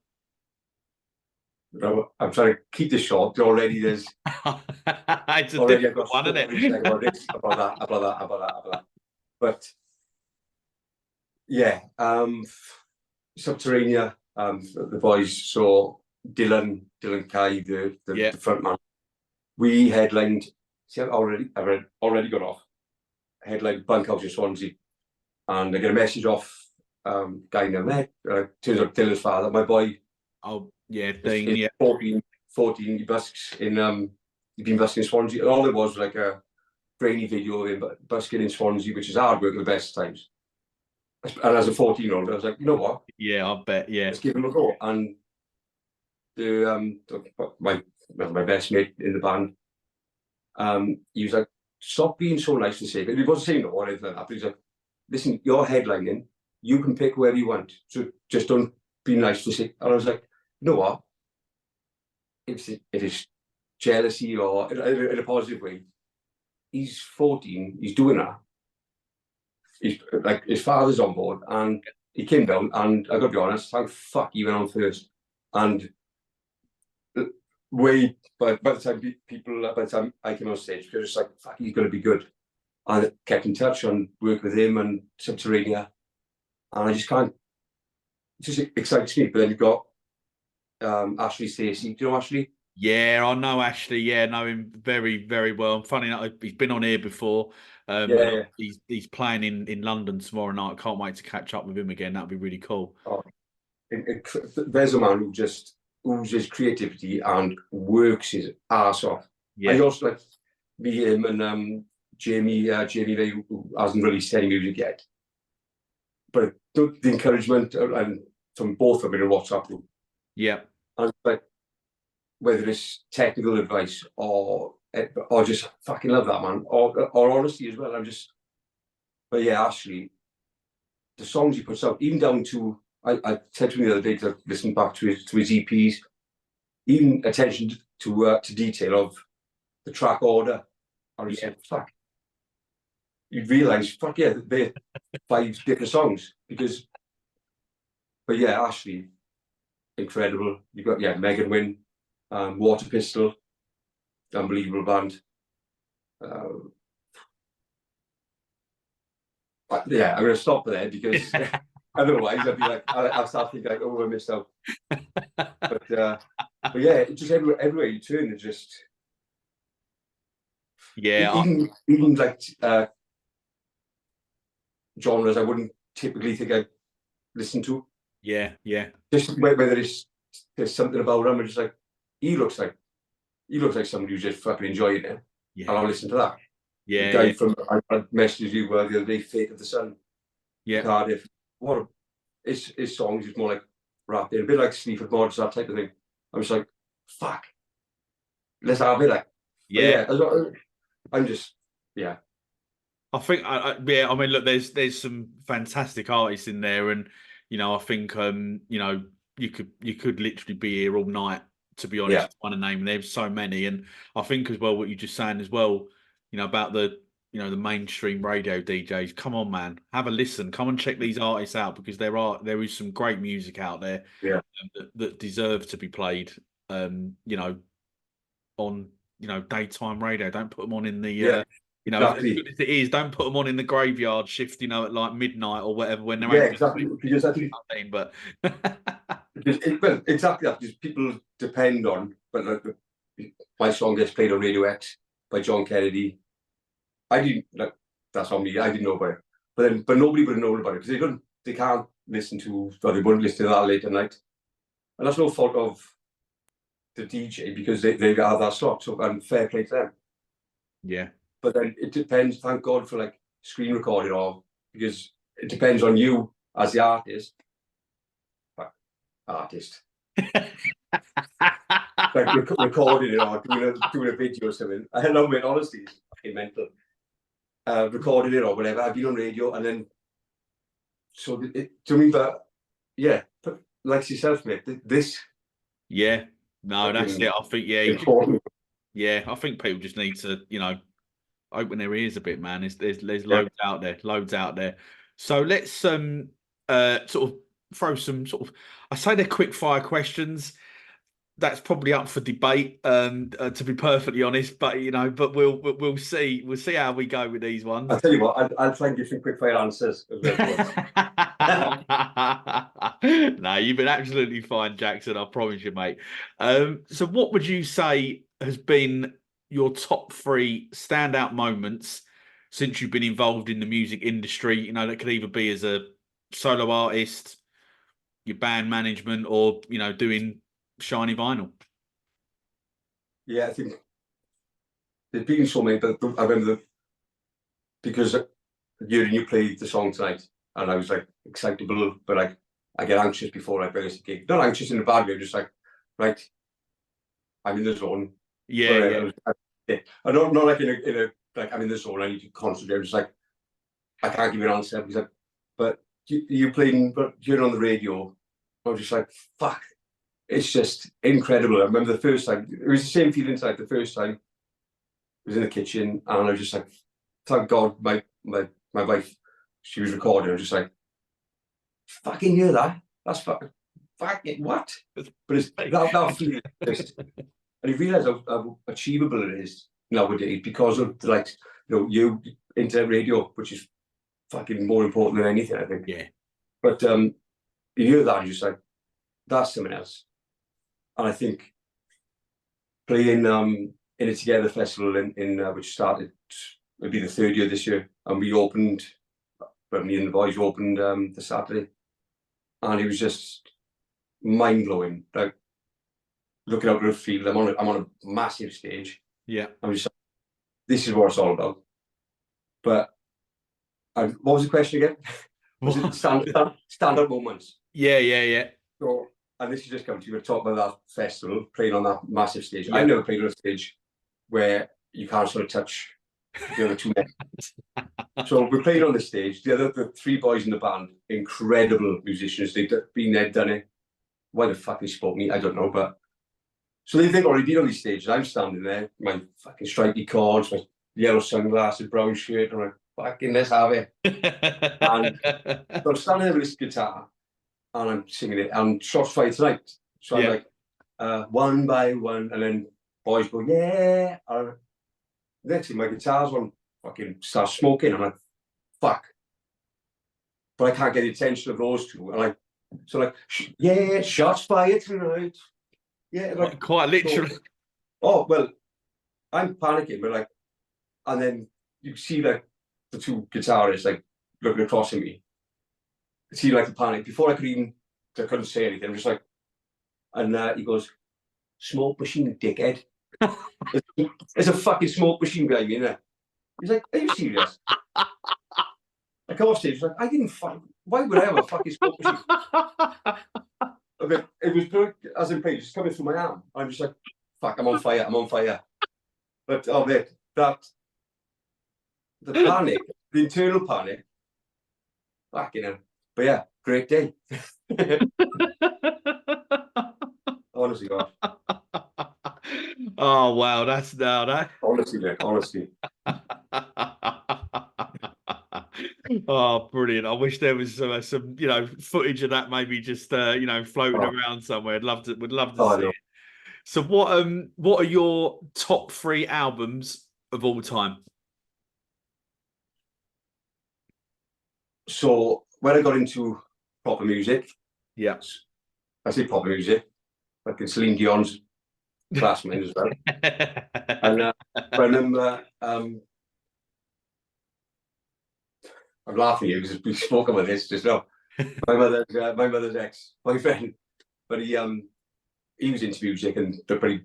I'm trying to keep this short. Already there's It's a already I've difficult got one, isn't stories like it? about this, about that, about that. But yeah, Subterranea, the boys. So Dylan Kai, Yeah. the front man. We headlined. See, I've already got off. Headlined Bunkhouse in Swansea, and I get a message off guy named Meg. Turns out Dylan's father, my boy, Oh, yeah, is Dean. Yeah. 14. He busks in he'd been busking in Swansea, and all it was like a grainy video of him busking in Swansea, which is hard work at the best times. And as a 14-year-old, I was like, you know what? Yeah, I bet. Yeah. Let's give him a go. And my best mate in the band, he was like, stop being so nice to say. But he wasn't saying no or anything like that. But he's like, listen, you're headlining. You can pick whoever you want. So just don't be nice to say. And I was like, you know what? If it is jealousy or in a positive way, he's 14. He's doing that. He's like, his father's on board, and he came down. And I got to be honest, thank fuck he went on first. And by the time I came on stage, because it's like, fuck, he's going to be good. And I kept in touch and worked with him and Subterranea, and I just can't. It just excites me. But then you've got Ashley Stacey. Do you know Ashley? Yeah, I know Ashley. Yeah, I know him very, very well. And funny enough, he's been on here before. Yeah. He's playing in London tomorrow night. I can't wait to catch up with him again. That'd be really cool. Oh, there's a man who just oozes creativity and works his ass off. Yeah. I also like me, him, and Jamie Ray, who hasn't released any music yet. But the encouragement and from both of them in a WhatsApp group. Yeah. And like, whether it's technical advice or just fucking love that man, or honesty as well. But yeah, actually, the songs he puts out, even down to, I said to him the other day, because I listened back to his EPs, even attention to detail of the track order. I was like, fuck. You'd realise, fuck yeah, they're 5 different songs. But yeah, Ashley, incredible. You've got, Megan Wynn, Water Pistol, unbelievable band. Yeah, I'm going to stop there because otherwise I'd be like, I'll start thinking like, oh, I missed out. But yeah, just everywhere you turn, it's just even like genres I wouldn't typically think I'd listen to. Yeah. Just whether there's something about him, I'm just like, he looks like somebody who's just fucking enjoying it. Yeah. And I'll listen to that. Yeah. The guy from I messaged you the other day, Fate of the Sun. Yeah. Cardiff. His songs is more like rapping, a bit like Sleaford Mods, that type of thing. I'm just like, fuck. Let's have it. Like, yeah. I'm just, yeah. I think, I mean, look, there's some fantastic artists in there, and I think, you could literally be here all night, to be honest. Trying to name, there's so many, and I think as well what you're just saying as well, about the the mainstream radio DJs. Come on, man, have a listen. Come and check these artists out, because there is some great music out there, that deserve to be played. On daytime radio. Don't put them on in the exactly. as good as it is, don't put them on in the graveyard shift, at like midnight or whatever, when they're exactly. Because I think but well, exactly that, because people depend on, but like, my song gets played on Radio X by John Kennedy. I didn't, like, that's on me. I didn't know about it, but nobody would have known about it, because they can't listen to, or they wouldn't listen to that late at night, and that's no fault of the DJ, because they have that slot. So, and fair play to them. Yeah. But then it depends. Thank God for like screen recording, or because it depends on you as the artist. Like recording it or doing a video or something. I don't know, mate, honestly, it's fucking mental. Recording it or whatever. I've been on radio, and then so to me, but yeah, but like yourself, mate, this. Yeah. No, that's it. I think important. I think people just need to open their ears a bit, man. There's loads out there. So let's sort of throw some sort of, I say they're quick fire questions. That's probably up for debate, to be perfectly honest. But but we'll see how we go with these ones. I'll tell you what, I'll try and give some quick fire answers. No, you've been absolutely fine, Jackson. I promise you, mate. So what would you say has been your top 3 standout moments since you've been involved in the music industry? That could either be as a solo artist, your band management, or doing shiny vinyl. Yeah, I think there's been so many, but I remember because you played the song tonight, and I was like excitable, but like I get anxious before I play this gig. Not anxious in a bad way, just like, right, I'm in the zone. Yeah. I don't, not like in a like, I'm in the zone, I need to concentrate. I'm just like, I can't give you an answer, because but you playing, but you're on the radio. I was just like, fuck, it's just incredible. I remember the first time, it was the same feeling like the first time. I was in the kitchen, and I was just like, thank God my wife, she was recording. I was just like, fucking hear that? That's fucking what? But it's that feeling, and you realise how achievable it is nowadays, because of you internet radio, which is fucking more important than anything, I think. Yeah. But you hear that, and you're just like, that's something else. And I think playing in a Together festival in which started, it'll be the 3rd year this year, and we opened, well, me and the boys opened the Saturday, and it was just mind blowing. Like, looking out at the field, I'm on a massive stage. Yeah, I'm just like, this is what it's all about. But what was the question again? Was it stand-up moments? Yeah. So and this is just coming to you, we're talking about that festival, playing on that massive stage. Yeah. I've never played on a stage where you can't sort of touch the other two men. So we're playing on the stage. The three boys in the band, incredible musicians. They've been there, done it. Why the fuck they spoke me, I don't know. But so they've already been on these stages. I'm standing there, my fucking stripy cords, my yellow sunglasses, brown shirt, and I'm like, fucking let's have it. And so I'm standing there with this guitar, and I'm singing it. And Shots Fired Tonight. So I'm like, one by one, and then boys go, yeah. And next thing, my guitar's on, fucking start smoking. I'm like, fuck. But I can't get the attention of those two. And yeah, shots fired tonight. Yeah, like quite literally. So, oh well, I'm panicking, but like, and then you see like the two guitarists like looking across at me. I see like the panic before I couldn't say anything. I'm just like, and he goes, "Smoke machine, dickhead." There's a fucking smoke machine behind me, innit? He's like, "Are you serious?" I come off stage, he's like, "I didn't fuck. Why would I have a fucking smoke machine?" Okay, it was good as in pain, just coming through my arm. I'm just like, "Fuck, I'm on fire, I'm on fire." But oh mate, the panic, the internal panic, fucking hell. But yeah, great day. Honestly, God. Oh wow, that's now that. Honestly, mate, honestly. Oh, brilliant! I wish there was some footage of that, maybe just floating around somewhere. Would love to see it. So what are your top 3 albums of all time? So when I got into proper music, Yeah. I say proper music, like in Celine Dion's classmate as well. And I remember, I'm laughing at you because we spoke about this just now. My mother's ex-boyfriend, but he was into music and they'd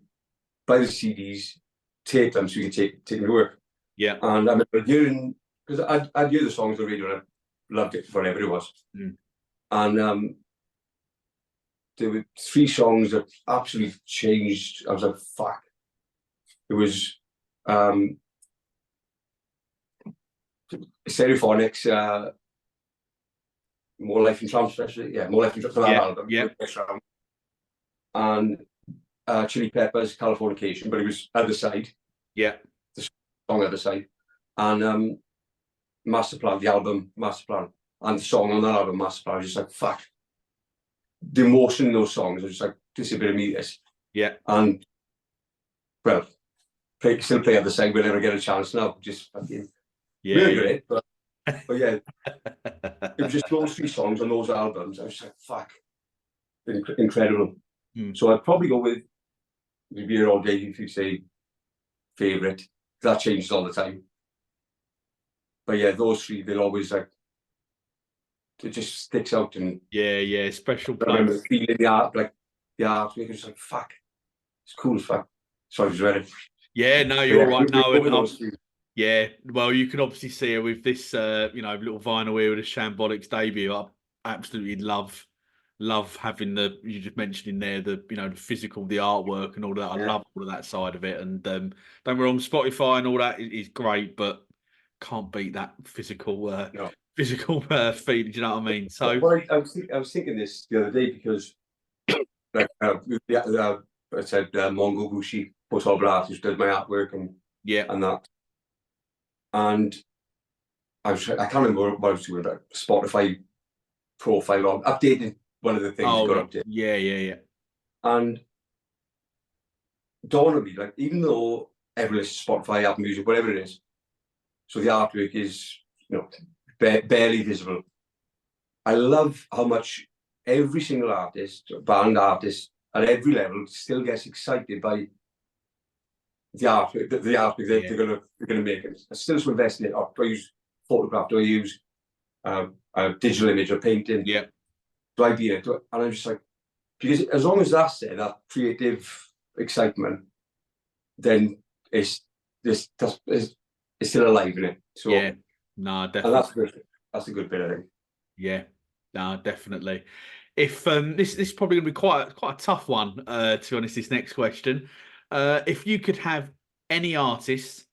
buy the CDs, tape them so you could take them to work. Yeah. And I remember hearing, because I'd hear the songs on the radio and I loved it forever it was. Mm. And there were 3 songs that absolutely changed. I was like, fuck. It was Stereophonics, More Life in Trance, especially. Yeah, More Life in Trance for that album. Yeah. And Chili Peppers, Californication, but it was Other Side. Yeah. The song Other Side. And Masterplan, the album Masterplan. And the song on that album, Masterplan, I was just like, fuck. The emotion in those songs, I was just like, this is a bit of me, this. Yeah. And, well, still play Other Side, we'll never get a chance now. Just fucking, really great, but yeah, it was just those 3 songs on those albums. I was like, fuck, incredible. So I'd probably go with, we'd be here all day if you say favourite. That changes all the time. But yeah, those 3, they'll always like, it just sticks out. And yeah, special place. I remember feeling the art, like the art, it was like, fuck, it's cool as fuck. Sorry, I was ready. Yeah, no, you're right. No, yeah, well, you can obviously see her with this, little vinyl here with the Shambolics debut. I absolutely love having you just mentioning there, the physical, the artwork and all that. I love all of that side of it. And don't get me wrong, Spotify and all that is great, but can't beat that physical, feeling. Do you know what I mean? So I was thinking this the other day because, like, I said Mongo Bushi, Post Artist, does my artwork and that. And I can't remember what I was doing, but Spotify profile on updating one of the things you got updated. Yeah. And dawned on me, like, even though everyone listens to Spotify, Apple Music, whatever it is, so the artwork is, barely visible. I love how much every single artist, band artist at every level still gets excited by the artwork, they're gonna make it. I still invest in it. Do I use photograph? Do I use a digital image or painting? Yeah. Do I be in it? And I'm just like, because as long as that's there, that creative excitement, then it's still alive in it. So yeah, no, definitely. And that's a good bit, I think. Yeah, no, definitely. If this is probably going to be quite a tough one, to be honest. This next question, if you could have any artist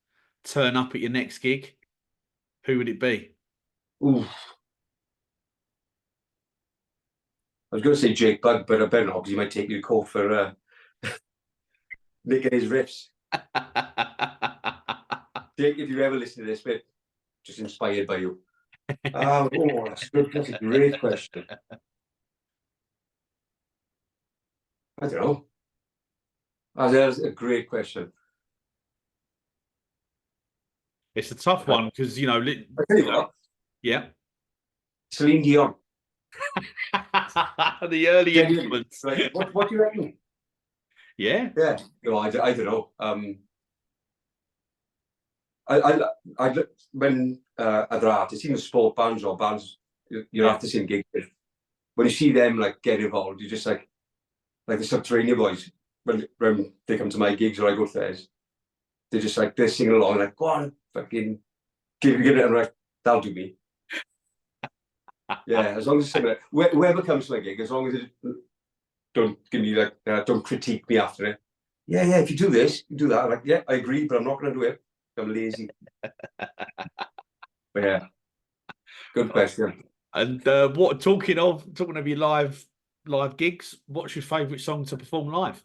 turn up at your next gig, who would it be? Ooh, I was going to say Jake Bug, but I better not because he might take you to court for making his riffs. Jake, if you ever listen to this bit, just inspired by you. Oh, that's good. That's a great question. I don't know. That's a great question. It's a tough one because I tell you what, yeah, Celine Dion. the early Genuinely. influence. Like, what do you reckon? Yeah, Yeah, no, I don't know. I when other artists, even sport bands or bands you're after seeing gigs with, when you see them like get involved, you're just like the Subterranean boys when they come to my gigs or I go to theirs, they're just like they're singing along like go on, fucking give it, and like that'll do me. Yeah, as long as it's whoever comes to my gig, as long as it don't give me like don't critique me after it. Yeah, if you do this, you do that. I'm like, yeah, I agree, but I'm not going to do it. I'm lazy. But yeah, good question. And what talking of your live gigs, what's your favourite song to perform live?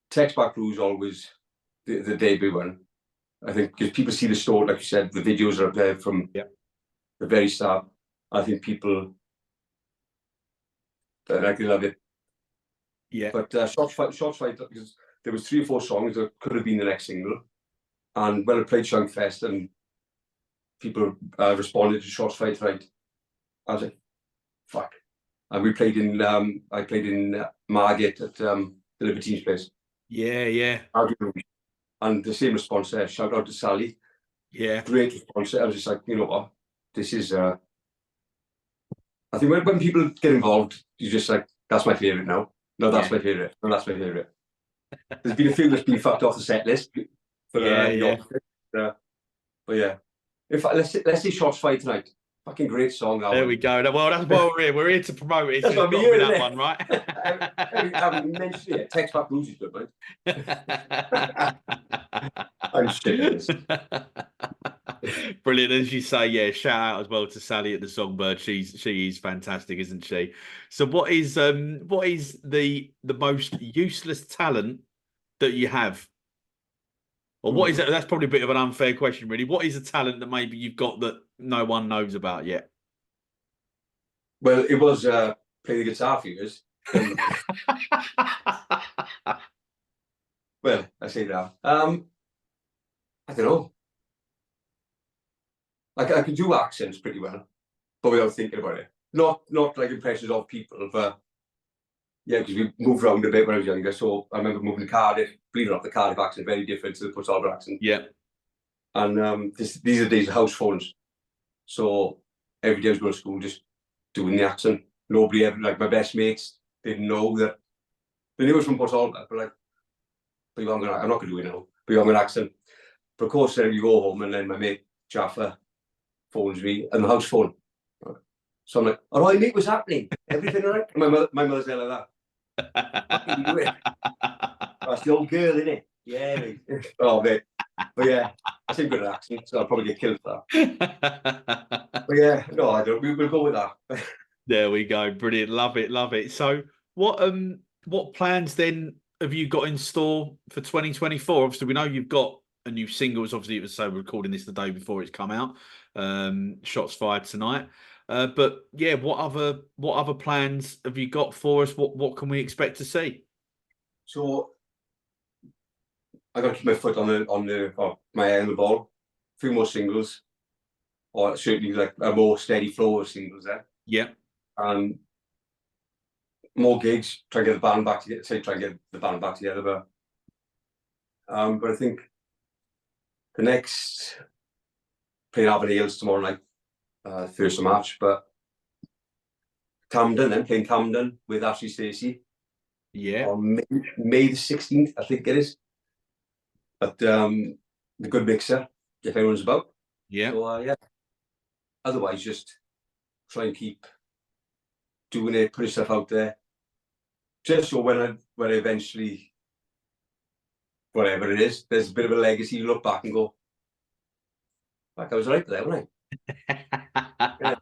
Text Back Blues always the debut one. I think because people see the story, like you said, the videos are up there from the very start. I think people like they love it. Yeah. But Shots Fight, because there was 3 or 4 songs that could have been the next single. And when I played Chunkfest and people responded to Shots Fight right, I was like, fuck. And we played in, I played in Margate at the Libertines place. Yeah. And the same response there, shout out to Sally. Yeah. Great response. I was just like, you know what, this is, I think when people get involved, you're just like, that's my favourite now. No, that's my favourite. No, that's my favourite. There's been a few that's been fucked off the set list. For, but yeah. In fact, let's see Shots Fight tonight. Fucking great song. That there one. We go. Well, that's why we're here. We're here to promote it. That's So what it's I'm got to be here, that one, right? I haven't mentioned it. Text Back Blues is good, mate. I'm shit at this. Brilliant, as you say. Yeah, shout out as well to Sally at the Songbird. She is fantastic, isn't she? So, what is the most useless talent that you have, or what is it? That's probably a bit of an unfair question, really. What is a talent that maybe you've got that no one knows about yet? Well, it was play the guitar for years. Well, I say that. I don't know. I can do accents pretty well, but without thinking about it. Not like impressions of people, but yeah, because we moved around a bit when I was younger. So I remember moving to Cardiff. Believe it or not, the Cardiff accent very different to the Port Talbot accent. Yeah. And these are the days of house phones. So every day I was going to school just doing the accent. Nobody ever, like my best mates, didn't know that. They knew it was from Port Talbot, but like, I'm not going to do it now. But I'm an accent. But of course, then you go home and then my mate Jaffa phones me and the house phone. So I'm like, all right, mate, what's happening? Everything all right? And my mother's there like that. What can you do it? That's the old girl, isn't it? Yeah, mate. Oh, mate. But yeah, I think good accent, so I'll probably get killed for that. But yeah, no, I don't. We'll go with that. There we go. Brilliant. Love it. So what plans then have you got in store for 2024? Obviously, we know you've got a new single. Obviously, it was so recording this the day before it's come out. Shots fired tonight. But yeah, what other plans have you got for us? What can we expect to see? So I got to keep my foot on my eye on the ball. A few more singles, or certainly like a more steady flow of singles there. Yeah. More gigs. Try and get the band back together. Try and get the band back together, but I think the next playing Aberdeen Hills tomorrow night, 1st of March, but Camden, then playing Camden with Ashley Stacey. Yeah. On May the 16th, I think it is. But the Good Mixer, if anyone's about. Yeah. So yeah. Otherwise, just try and keep doing it, putting stuff out there. Just so when I eventually, whatever it is, there's a bit of a legacy, you look back and go, fuck, I was right there, wasn't I? Yeah.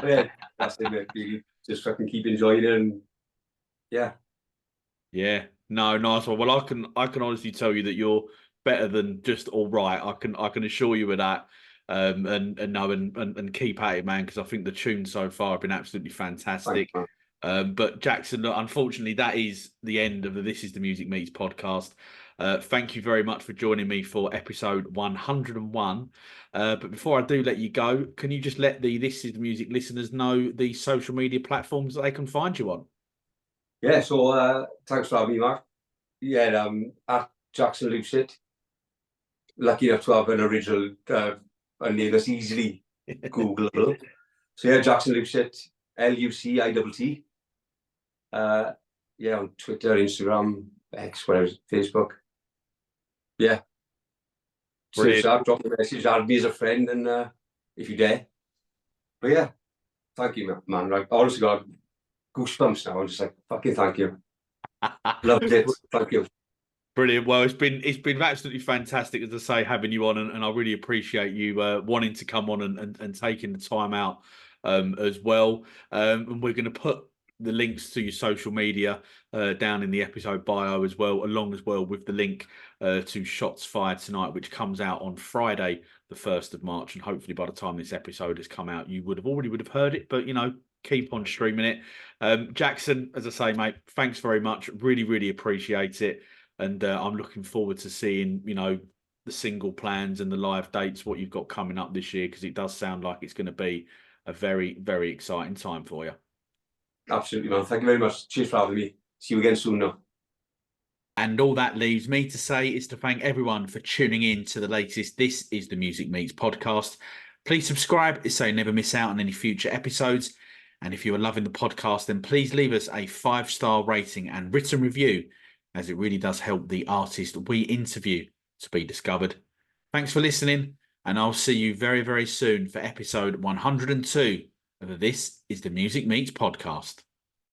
Yeah, that's it, mate. Really. Just fucking keep enjoying it, and yeah. Yeah, no, nice one. Well, I can honestly tell you that you're better than just all right. I can assure you of that. And no, and keep at it, man, because I think the tunes so far have been absolutely Thanks, fantastic. man. But Jackson, look, unfortunately, that is the end of the This Is the Music Meets podcast. Thank you very much for joining me for episode 101. But before I do let you go, can you just let the This Is the Music listeners know the social media platforms that they can find you on? Yeah, so thanks for having me, Mark. Yeah, at Jackson Lucitt. Lucky enough to have an original a name that's easily Googleable. So yeah, Jackson Lucitt, Lucitt. Yeah, on Twitter, Instagram, X, whatever, Facebook. Yeah. Search Brilliant. that, drop me a message, add me as a friend, and if you dare. But yeah, thank you, man. Like, honestly, got goosebumps now. I'm just like, fucking thank you. Loved it. Thank you. Brilliant. Well, it's been absolutely fantastic, as I say, having you on, and I really appreciate you wanting to come on and taking the time out as well. And we're going to put the links to your social media down in the episode bio as well, along as well with the link to Shots Fired Tonight, which comes out on Friday, the 1st of March. And hopefully by the time this episode has come out, you would have heard it, but keep on streaming it. Jackson, as I say, mate, thanks very much. Really, really appreciate it. And I'm looking forward to seeing, the single plans and the live dates, what you've got coming up this year, because it does sound like it's going to be a very, very exciting time for you. Absolutely, man. Thank you very much. Cheers for having me. See you again soon now. And all that leaves me to say is to thank everyone for tuning in to the latest This Is the Music Meets podcast. Please subscribe so you never miss out on any future episodes. And if you are loving the podcast, then please leave us a 5-star rating and written review, as it really does help the artist we interview to be discovered. Thanks for listening, and I'll see you very, very soon for episode 102 of the This Is the Music Meets podcast.